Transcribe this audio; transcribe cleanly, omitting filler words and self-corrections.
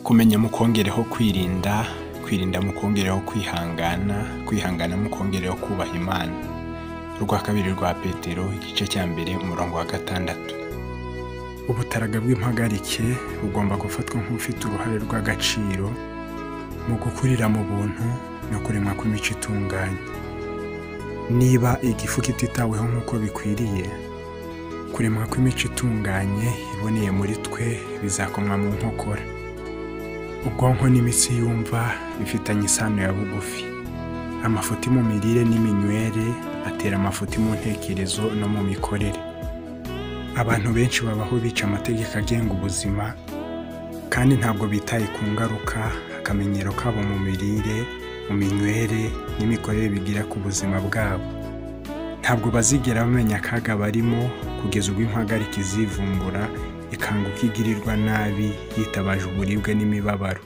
kumenya mukongereho kwirinda, kwirinda mukongereho kwihangana mukongereho kubaha Imana. Urwa kabiri rwa Petero igice cya mbere umurongo wa 6. Ubutaraga bw'impagarike bugomba gufatwa nk'ufite uruhare rw'agaciro mu gukurira mu buntu no kuremwa kw'imico itunganye. Niba igifu kititaweho nk'uko bikwiriye, kuremwa kw'imico itunganye iboneye muri twe bizakomwa mu nkokora. Ubwonko n'imitsi yumva bifitanye isano ya bugufi. Amafuti mu mirire n'iminywere atera amafuti mu ntekerezo no mu mikorere. Abantu benshi babaho bica amategeko agenga ubuzima kandi ntabwo bitaye ku ngaruka akamenyero kabo mu mirire, mu minywere n'imikorere bigira ku buzima bwabo. Ntabwo bazigera bamenya akaga barimo kugeza ubwo impagarike izivumbura ikanguka igirirwa nabi yitabaje uburibwe n'imibabaro.